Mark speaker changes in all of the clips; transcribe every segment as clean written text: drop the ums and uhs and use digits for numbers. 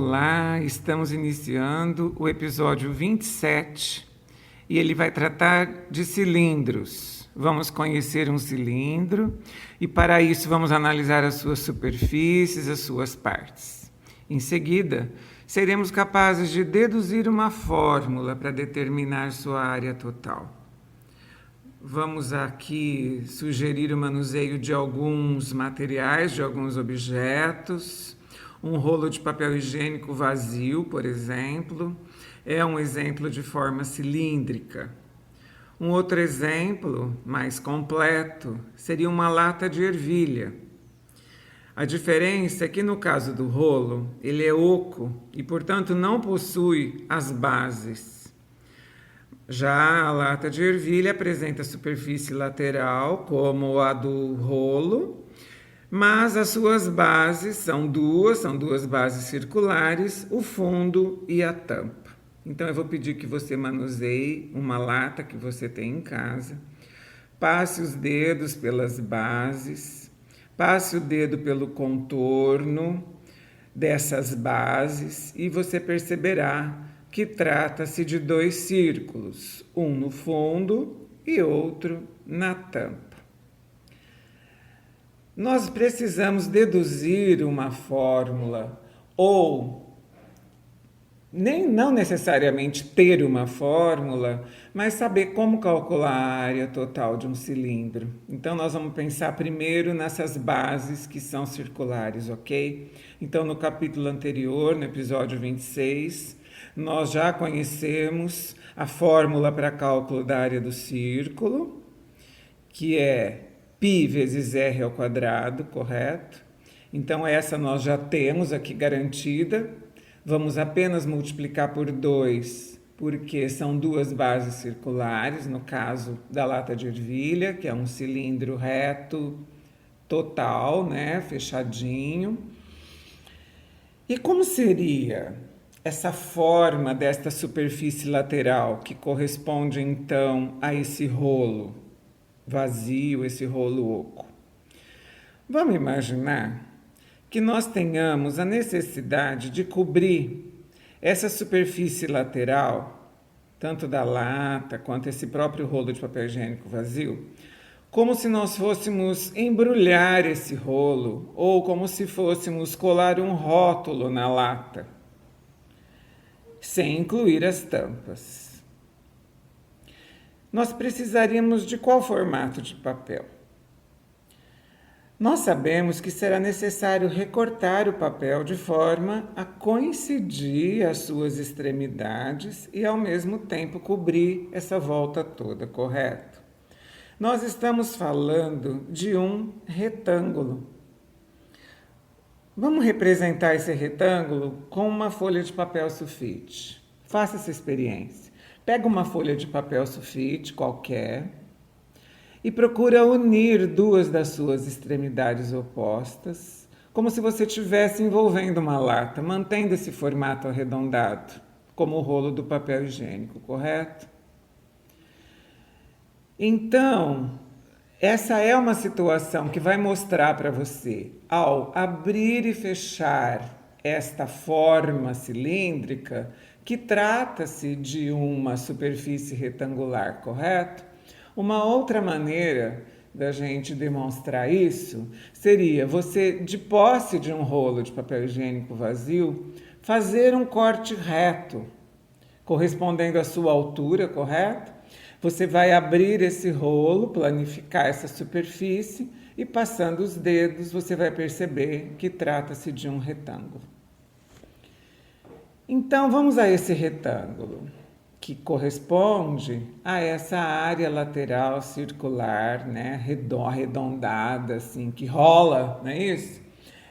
Speaker 1: Olá, estamos iniciando o episódio 27 e ele vai tratar de cilindros. Vamos conhecer um cilindro e para isso vamos analisar as suas superfícies, as suas partes. Em seguida, seremos capazes de deduzir uma fórmula para determinar sua área total. Vamos aqui sugerir o manuseio de alguns materiais, de alguns objetos. Um rolo de papel higiênico vazio, por exemplo, é um exemplo de forma cilíndrica. Um outro exemplo, mais completo, seria uma lata de ervilha. A diferença é que no caso do rolo, ele é oco e, portanto, não possui as bases. Já a lata de ervilha apresenta superfície lateral, como a do rolo, mas as suas bases são duas bases circulares, o fundo e a tampa. Então eu vou pedir que você manuseie uma lata que você tem em casa, passe os dedos pelas bases, passe o dedo pelo contorno dessas bases e você perceberá que trata-se de dois círculos, um no fundo e outro na tampa. Nós precisamos deduzir uma fórmula ou não necessariamente ter uma fórmula, mas saber como calcular a área total de um cilindro. Então nós vamos pensar primeiro nessas bases que são circulares, ok? Então no capítulo anterior, no episódio 26, nós já conhecemos a fórmula para cálculo da área do círculo, que é π vezes r ao quadrado, correto? Então essa nós já temos aqui garantida. Vamos apenas multiplicar por 2, porque são duas bases circulares, no caso da lata de ervilha, que é um cilindro reto total, né, fechadinho. E como seria essa forma desta superfície lateral, que corresponde então a esse rolo vazio, esse rolo oco? Vamos imaginar que nós tenhamos a necessidade de cobrir essa superfície lateral, tanto da lata quanto esse próprio rolo de papel higiênico vazio, como se nós fôssemos embrulhar esse rolo ou como se fôssemos colar um rótulo na lata, sem incluir as tampas. Nós precisaríamos de qual formato de papel? Nós sabemos que será necessário recortar o papel de forma a coincidir as suas extremidades e, ao mesmo tempo, cobrir essa volta toda, correto? Nós estamos falando de um retângulo. Vamos representar esse retângulo com uma folha de papel sulfite. Faça essa experiência. Pega uma folha de papel sulfite qualquer e procura unir duas das suas extremidades opostas, como se você estivesse envolvendo uma lata, mantendo esse formato arredondado, como o rolo do papel higiênico, correto? Então, essa é uma situação que vai mostrar para você, ao abrir e fechar esta forma cilíndrica, que trata-se de uma superfície retangular, correto? Uma outra maneira da gente demonstrar isso seria você, de posse de um rolo de papel higiênico vazio, fazer um corte reto, correspondendo à sua altura, correto? Você vai abrir esse rolo, planificar essa superfície e, passando os dedos, você vai perceber que trata-se de um retângulo. Então, vamos a esse retângulo, que corresponde a essa área lateral circular, né, arredondada, assim, que rola, não é isso?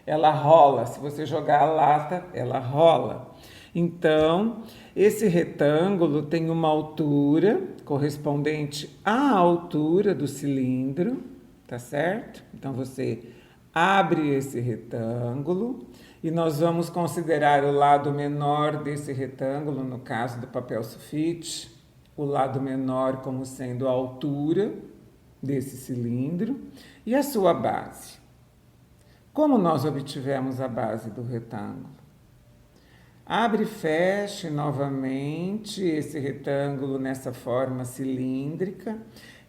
Speaker 1: Ela rola, se você jogar a lata, ela rola. Então, esse retângulo tem uma altura correspondente à altura do cilindro, tá certo? Então, você abre esse retângulo e nós vamos considerar o lado menor desse retângulo, no caso do papel sulfite, o lado menor como sendo a altura desse cilindro e a sua base. Como nós obtivemos a base do retângulo? Abre e feche novamente esse retângulo nessa forma cilíndrica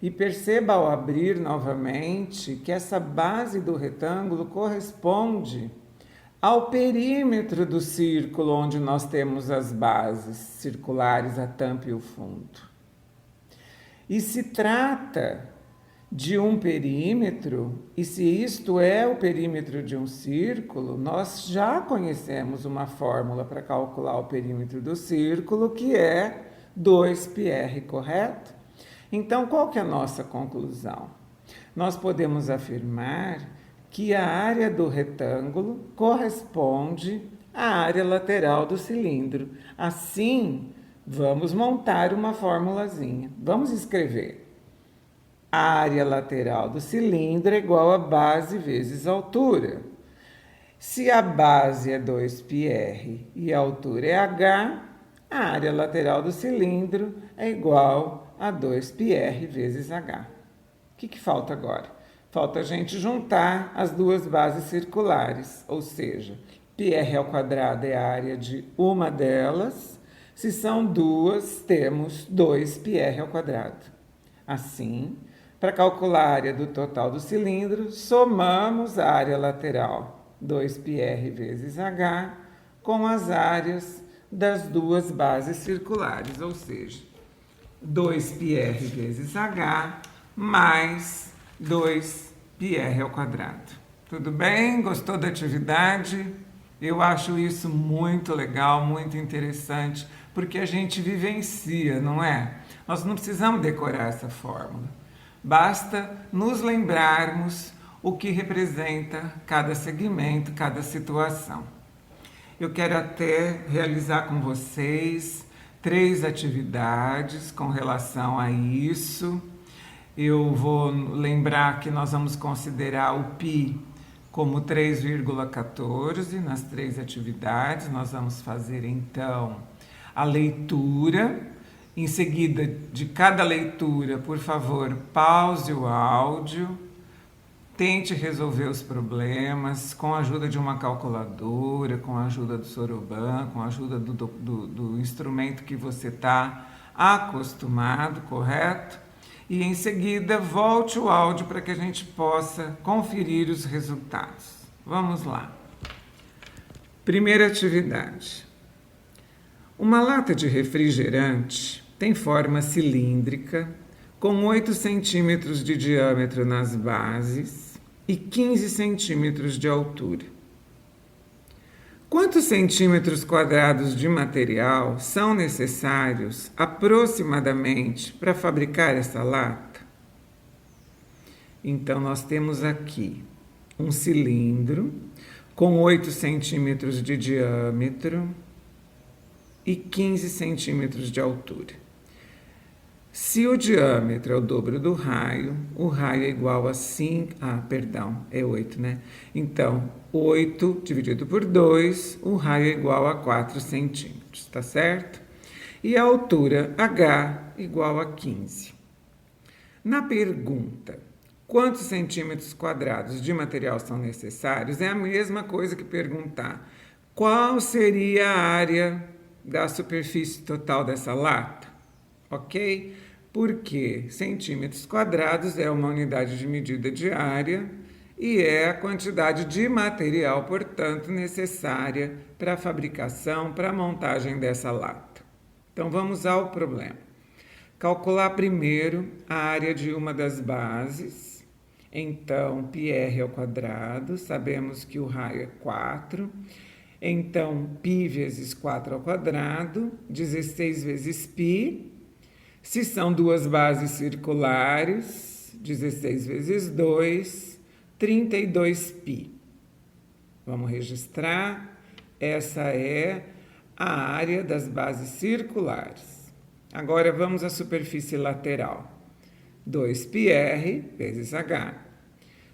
Speaker 1: e perceba ao abrir novamente que essa base do retângulo corresponde ao perímetro do círculo onde nós temos as bases circulares, a tampa e o fundo. E se trata de um perímetro, e se isto é o perímetro de um círculo, nós já conhecemos uma fórmula para calcular o perímetro do círculo, que é 2πr, correto? Então, qual que é a nossa conclusão? Nós podemos afirmar que a área do retângulo corresponde à área lateral do cilindro. Assim, vamos montar uma formulazinha. Vamos escrever. A área lateral do cilindro é igual a base vezes altura. Se a base é 2πr e a altura é h, a área lateral do cilindro é igual a 2πr vezes h. O que falta agora? Falta a gente juntar as duas bases circulares, ou seja, πr ao quadrado é a área de uma delas. Se são duas, temos 2πr ao quadrado. Assim, para calcular a área do total do cilindro, somamos a área lateral, 2πr vezes h, com as áreas das duas bases circulares, ou seja, 2πr vezes h mais 2πr ao quadrado. Tudo bem? Gostou da atividade? Eu acho isso muito legal, muito interessante, porque a gente vivencia, não é? Nós não precisamos decorar essa fórmula. Basta nos lembrarmos o que representa cada segmento, cada situação. Eu quero até realizar com vocês 3 atividades com relação a isso. Eu vou lembrar que nós vamos considerar o π como 3,14 nas 3 atividades. Nós vamos fazer, então, a leitura. Em seguida de cada leitura, por favor, pause o áudio, tente resolver os problemas com a ajuda de uma calculadora, com a ajuda do Soroban, com a ajuda do instrumento que você está acostumado, correto? E em seguida, volte o áudio para que a gente possa conferir os resultados. Vamos lá. Primeira atividade. Uma lata de refrigerante tem forma cilíndrica, com 8 centímetros de diâmetro nas bases e 15 centímetros de altura. Quantos centímetros quadrados de material são necessários aproximadamente para fabricar essa lata? Então, nós temos aqui um cilindro com 8 centímetros de diâmetro e 15 centímetros de altura. Se o diâmetro é o dobro do raio, o raio é igual a 5... é 8, né? Então, 8 dividido por 2, o raio é igual a 4 centímetros, tá certo? E a altura h igual a 15. Na pergunta, quantos centímetros quadrados de material são necessários? É a mesma coisa que perguntar qual seria a área da superfície total dessa lata, ok? Porque centímetros quadrados é uma unidade de medida de área e é a quantidade de material, portanto, necessária para a fabricação, para a montagem dessa lata. Então, vamos ao problema. Calcular primeiro a área de uma das bases. Então, πr ao quadrado, sabemos que o raio é 4. Então, π vezes 4 ao quadrado, 16 vezes π. Se são duas bases circulares, 16 vezes 2, 32π. Vamos registrar. Essa é a área das bases circulares. Agora, vamos à superfície lateral. 2πr vezes h.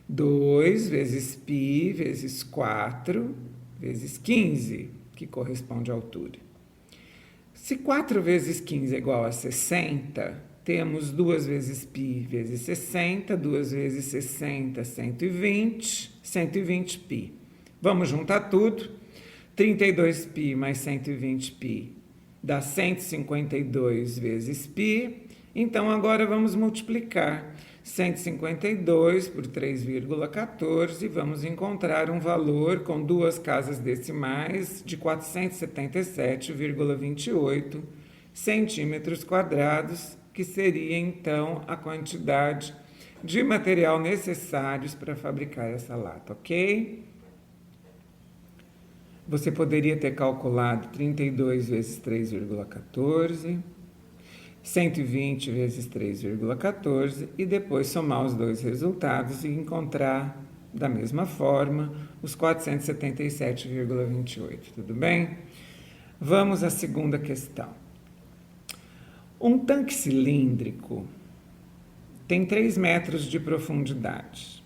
Speaker 1: 2 vezes π vezes 4 vezes 15, que corresponde à altura. Se 4 vezes 15 é igual a 60, temos 2 vezes π vezes 60, 2 vezes 60, 120, 120π. Vamos juntar tudo. 32π mais 120π dá 152 vezes π. Então, agora vamos multiplicar 152 por 3,14 e vamos encontrar um valor com duas casas decimais de 477,28 centímetros quadrados, que seria, então, a quantidade de material necessários para fabricar essa lata, ok? Você poderia ter calculado 32 vezes 3,14, 120 vezes 3,14 e depois somar os dois resultados e encontrar, da mesma forma, os 477,28, tudo bem? Vamos à segunda questão. Um tanque cilíndrico tem 3 metros de profundidade,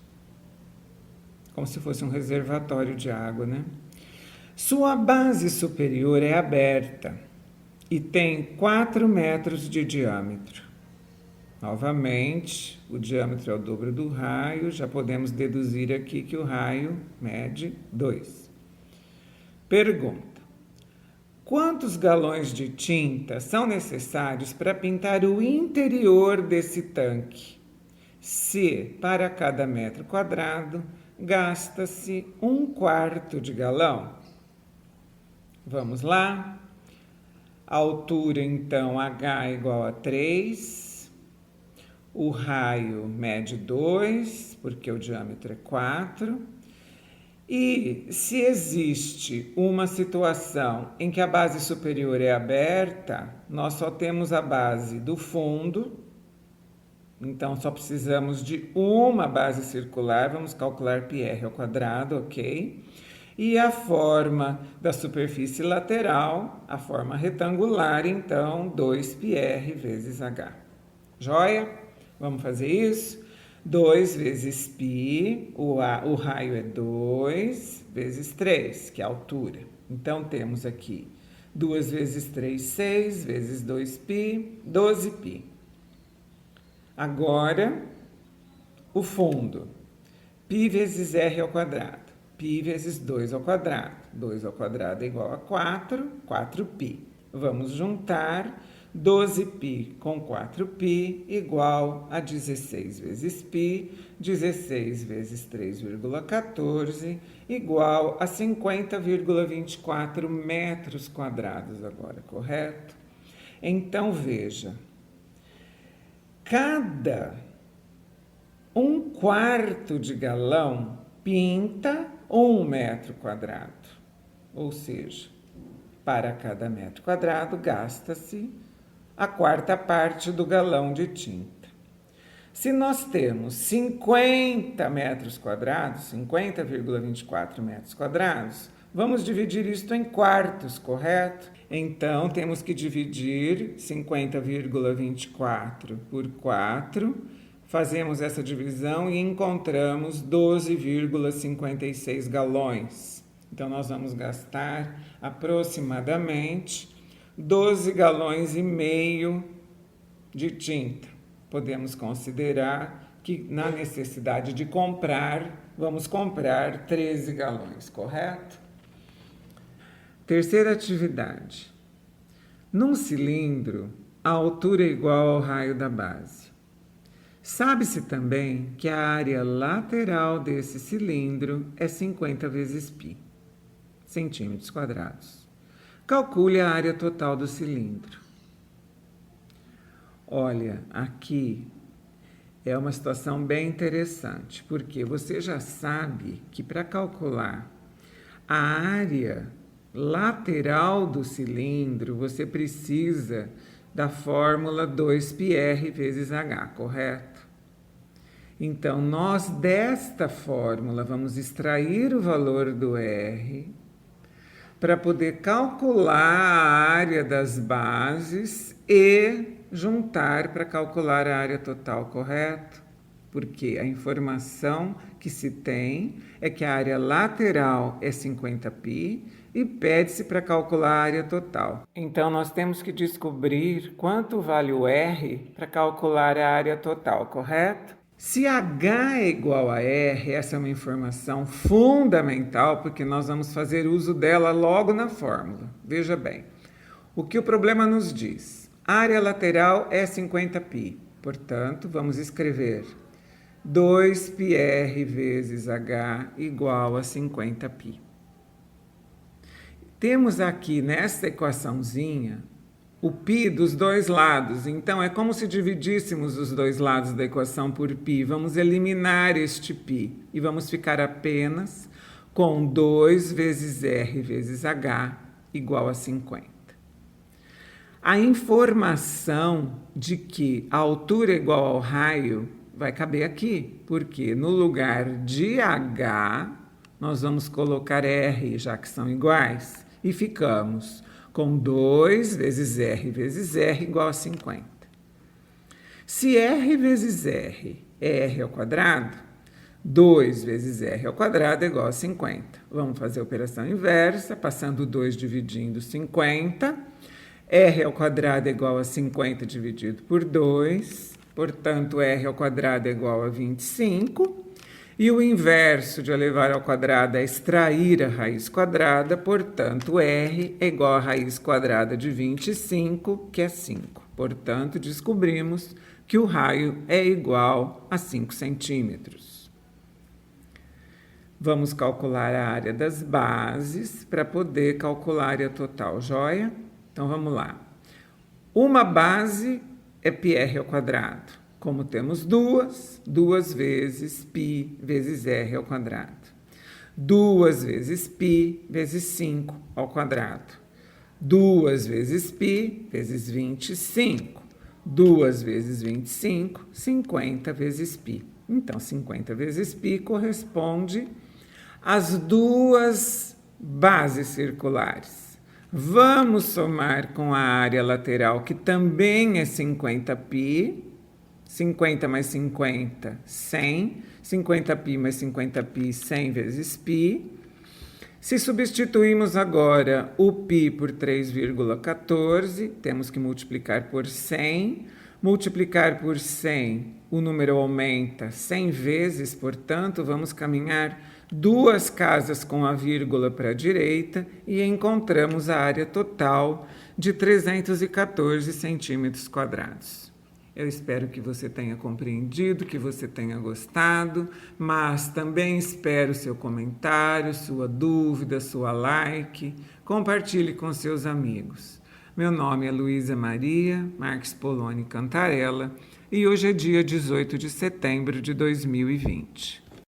Speaker 1: como se fosse um reservatório de água, né? Sua base superior é aberta e tem 4 metros de diâmetro. Novamente, o diâmetro é o dobro do raio, já podemos deduzir aqui que o raio mede 2. Pergunta: quantos galões de tinta são necessários para pintar o interior desse tanque? Se, para cada metro quadrado, gasta-se 1/4 de galão. Vamos lá. A altura, então, H é igual a 3. O raio mede 2, porque o diâmetro é 4. E se existe uma situação em que a base superior é aberta, nós só temos a base do fundo, então só precisamos de uma base circular, vamos calcular πr ao quadrado, ok? E a forma da superfície lateral, a forma retangular, então 2πr vezes h. Joia? Vamos fazer isso? 2 vezes π, o raio é 2, vezes 3, que é a altura. Então, temos aqui 2 vezes 3, 6, vezes 2π, 12π. Agora, o fundo. π vezes r ao quadrado. π vezes 2 ao quadrado. 2 ao quadrado é igual a 4, 4π. Vamos juntar 12π com 4π igual a 16 vezes π, 16 vezes 3,14 igual a 50,24 metros quadrados agora, correto? Então, veja, cada 1/4 de galão pinta 1 metro quadrado, ou seja, para cada metro quadrado gasta-se a 4ª parte do galão de tinta. Se nós temos 50 metros quadrados, 50,24 metros quadrados, vamos dividir isto em quartos, correto? Então, temos que dividir 50,24 por 4, fazemos essa divisão e encontramos 12,56 galões. Então, nós vamos gastar aproximadamente 12 galões e meio de tinta. Podemos considerar que na necessidade de comprar, vamos comprar 13 galões, correto? Terceira atividade. Num cilindro, a altura é igual ao raio da base. Sabe-se também que a área lateral desse cilindro é 50 vezes π, centímetros quadrados. Calcule a área total do cilindro. Olha, aqui é uma situação bem interessante, porque você já sabe que para calcular a área lateral do cilindro, você precisa da fórmula 2πr vezes h, correto? Então, nós desta fórmula vamos extrair o valor do R para poder calcular a área das bases e juntar para calcular a área total, correto? Porque a informação que se tem é que a área lateral é 50π e pede-se para calcular a área total. Então, nós temos que descobrir quanto vale o R para calcular a área total, correto? Se H é igual a R, essa é uma informação fundamental, porque nós vamos fazer uso dela logo na fórmula. Veja bem, o que o problema nos diz? Área lateral é 50π, portanto, vamos escrever 2πr vezes H igual a 50π. Temos aqui nesta equaçãozinha o π dos dois lados, então é como se dividíssemos os dois lados da equação por π. Vamos eliminar este π e vamos ficar apenas com 2 vezes R vezes H igual a 50. A informação de que a altura é igual ao raio vai caber aqui, porque no lugar de H nós vamos colocar R, já que são iguais, e ficamos com 2 vezes R igual a 50. Se R vezes R é R ao quadrado, 2 vezes R ao quadrado é igual a 50. Vamos fazer a operação inversa, passando 2 dividindo 50. R ao quadrado é igual a 50 dividido por 2. Portanto, R ao quadrado é igual a 25. E o inverso de elevar ao quadrado é extrair a raiz quadrada, portanto, R é igual a raiz quadrada de 25, que é 5. Portanto, descobrimos que o raio é igual a 5 centímetros. Vamos calcular a área das bases para poder calcular a área total, joia? Então, vamos lá. Uma base é πr ao quadrado. Como temos duas vezes π vezes r ao quadrado. 2 vezes π vezes 5 ao quadrado. 2 vezes π vezes 25. 2 vezes 25, 50 vezes π. Então, 50 vezes π corresponde às duas bases circulares. Vamos somar com a área lateral, que também é 50π. 50 mais 50, 100. 50π mais 50π, 100 vezes π. Se substituirmos agora o π por 3,14, temos que multiplicar por 100. Multiplicar por 100, o número aumenta 100 vezes, portanto, vamos caminhar 2 casas com a vírgula para a direita e encontramos a área total de 314 centímetros quadrados. Eu espero que você tenha compreendido, que você tenha gostado, mas também espero seu comentário, sua dúvida, sua like. Compartilhe com seus amigos. Meu nome é Luísa Maria Marques Poloni Cantarella e hoje é dia 18 de setembro de 2020.